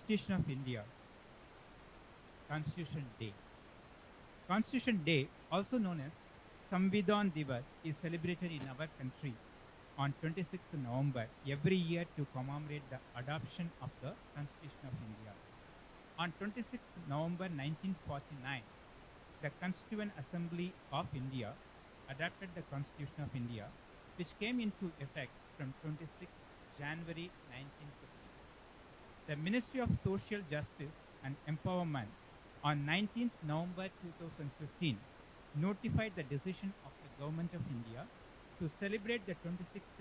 Constitution of India, Constitution Day. Constitution Day, also known as Samvidhan Divas, is celebrated in our country on 26th November every year to commemorate the adoption of the Constitution of India. On 26th November 1949, the Constituent Assembly of India adopted the Constitution of India, which came into effect from 26th January 1950. The Ministry of Social Justice and Empowerment on 19th November 2015 notified the decision of the Government of India to celebrate the 26th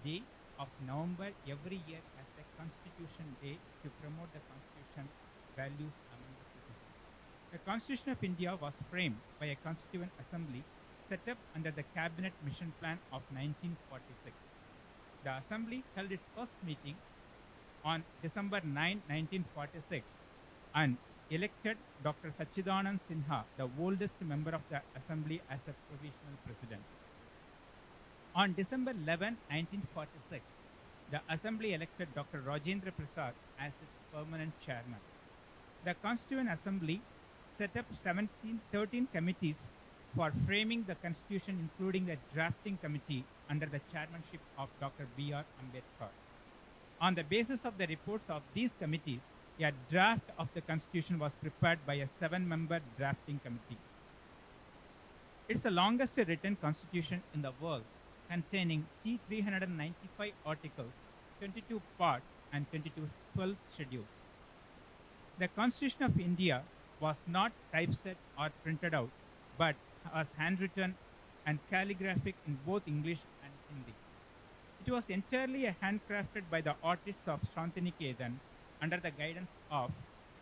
day of November every year as the Constitution Day to promote the Constitution values among the citizens. The Constitution of India was framed by a Constituent Assembly set up under the Cabinet Mission Plan of 1946. The Assembly held its first meeting on December 9, 1946 and elected Dr. Sachidanand Sinha, the oldest member of the Assembly, as a provisional president. On December 11, 1946, the Assembly elected Dr. Rajendra Prasad as its permanent chairman. The Constituent Assembly set up 13 committees for framing the Constitution, including the drafting committee under the chairmanship of Dr. B.R. Ambedkar. On the basis of the reports of these committees, a draft of the Constitution was prepared by a 7-member drafting committee. It's the longest written constitution in the world, containing 395 articles, 22 parts, and 12 schedules. The Constitution of India was not typeset or printed out, but was handwritten and calligraphic in both English and Hindi. It was entirely handcrafted by the artists of Shantiniketan under the guidance of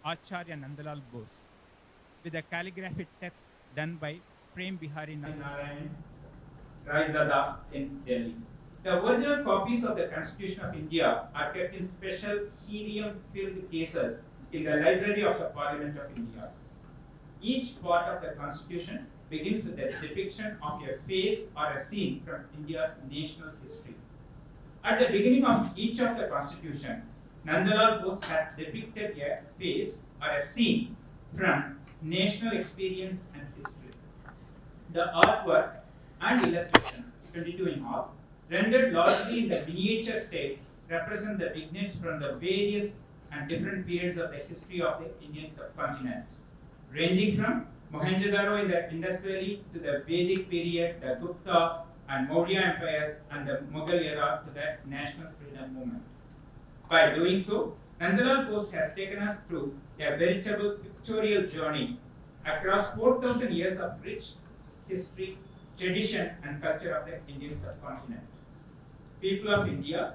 Acharya Nandalal Bose, with the calligraphic text done by Prem Bihari Narayan Raizada in Delhi. The original copies of the Constitution of India are kept in special helium-filled cases in the Library of the Parliament of India. Each part of the Constitution begins with a depiction of a phase or a scene from India's national history. At the beginning of each of the Constitution, Nandalal Bose has depicted a phase or a scene from national experience and history. The artwork and illustration, 22 in all, rendered largely in the miniature state, represent the vignettes from the various and different periods of the history of the Indian subcontinent, ranging from Mohenjo-daro in the Indus Valley to the Vedic period, the Gupta and Maurya empires, and the Mughal era to the national freedom movement. By doing so, Nandalal Bose has taken us through a veritable pictorial journey across 4,000 years of rich history, tradition, and culture of the Indian subcontinent. People of India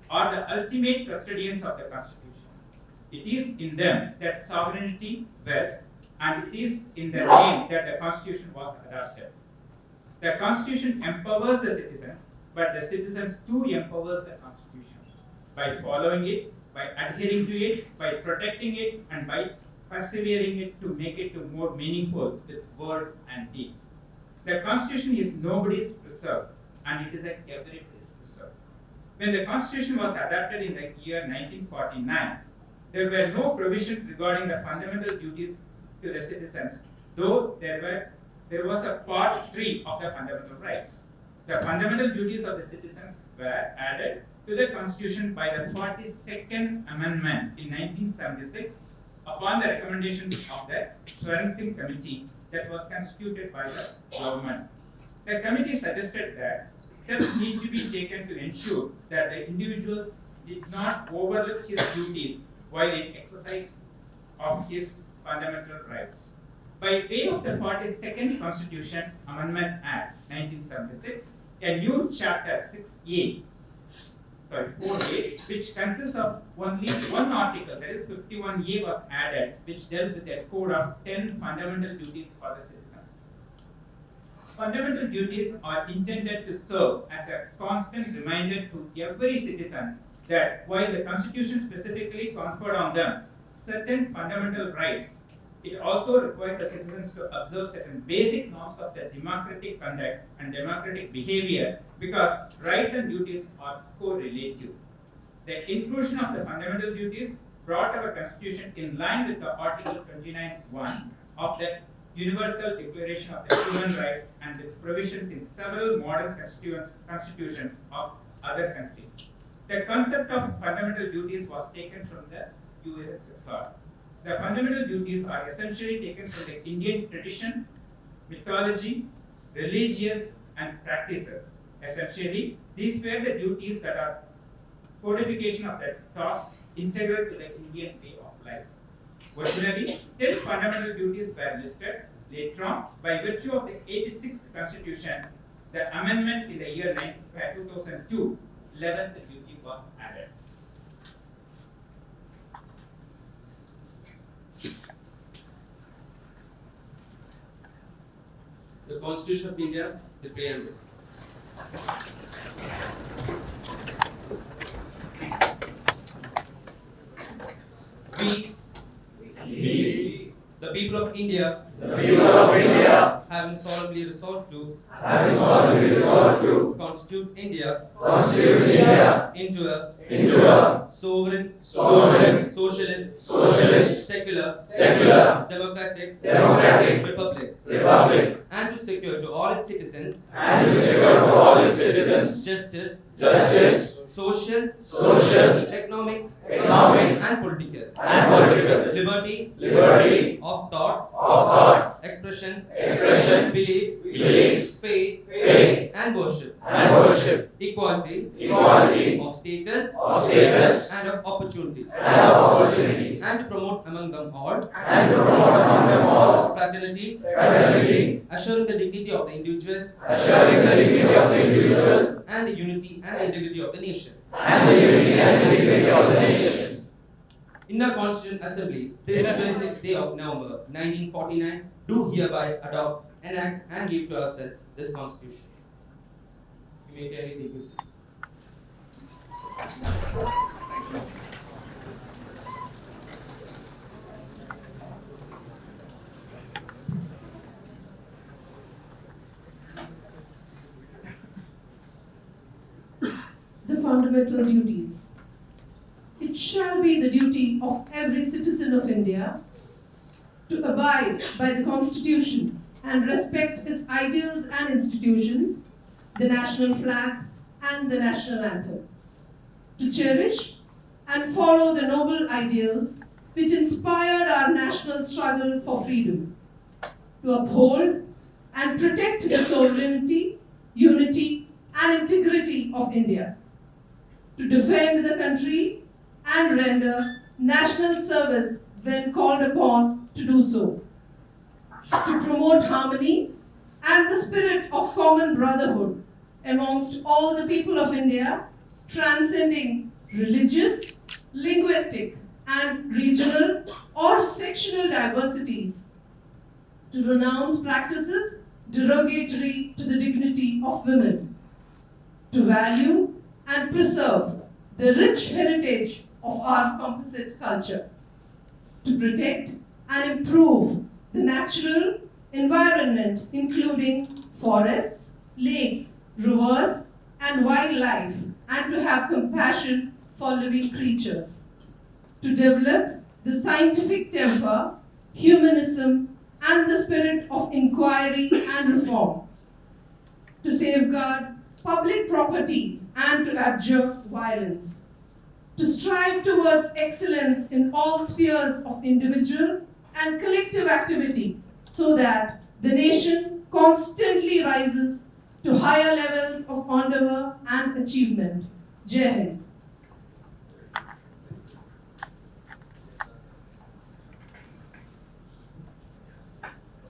are the ultimate custodians of the Constitution. It is in them that sovereignty rests, and it is in their name that the Constitution was adopted. The Constitution empowers the citizens, but the citizens too empowers the Constitution by following it, by adhering to it, by protecting it, and by persevering it to make it more meaningful with words and deeds. The Constitution is nobody's preserve, and it is at everybody's preserve. When the Constitution was adopted in the year 1949, there were no provisions regarding the fundamental duties to the citizens, though there was a part 3 of the fundamental rights. The fundamental duties of the citizens were added to the Constitution by the 42nd Amendment in 1976 upon the recommendations of the Swaran Singh Committee that was constituted by the government. The committee suggested that steps need to be taken to ensure that the individuals did not overlook his duties while in exercise of his fundamental rights. By way of the 42nd Constitution Amendment Act 1976, a new chapter 4A, which consists of only one article, that is 51A, was added, which dealt with a code of 10 fundamental duties for the citizens. Fundamental duties are intended to serve as a constant reminder to every citizen that while the Constitution specifically conferred on them certain fundamental rights, it also requires the citizens to observe certain basic norms of the democratic conduct and democratic behavior, because rights and duties are correlative. The inclusion of the fundamental duties brought our constitution in line with the Article 29(1) of the Universal Declaration of the Human Rights and with provisions in several modern constitutions of other countries. The concept of fundamental duties was taken from the USSR. The fundamental duties are essentially taken from the Indian tradition, mythology, religious and practices. Essentially, these were the duties that are codification of the thoughts integral to the Indian way of life. Originally, 10 fundamental duties were listed. Later on, by virtue of the 86th Constitution, the amendment in the year 2002, 11th duty was added. The Constitution of India, the preamble. We, the people of India, having solemnly resolved to constitute India into a sovereign, socialist, secular, democratic republic, and to secure to all its citizens justice, social, economic, and political, liberty of thought, expression, belief, faith, and worship, equality of status and of opportunity, and to promote among them all fraternity, assuring the dignity of the individual, and the unity and the integrity of the nation. In the Constituent Assembly, this 26th day of November 1949, do hereby adopt, enact, and give to ourselves this Constitution. You may carry the seat. The fundamental duties. It shall be the duty of every citizen of India to abide by the Constitution and respect its ideals and institutions, the national flag and the national anthem, to cherish and follow the noble ideals which inspired our national struggle for freedom, to uphold and protect the sovereignty, unity, and integrity of India, to defend the country and render national service when called upon to do so, to promote harmony and the spirit of common brotherhood amongst all the people of India, transcending religious, linguistic, and regional or sectional diversities, to renounce practices derogatory to the dignity of women, to value and preserve the rich heritage of our composite culture, to protect and improve the natural environment, including forests, lakes, rivers, and wildlife, and to have compassion for living creatures, to develop the scientific temper, humanism, and the spirit of inquiry and reform, to safeguard public property and to abjure violence, to strive towards excellence in all spheres of individual and collective activity so that the nation constantly rises to higher levels of endeavor and achievement. Jai Hind.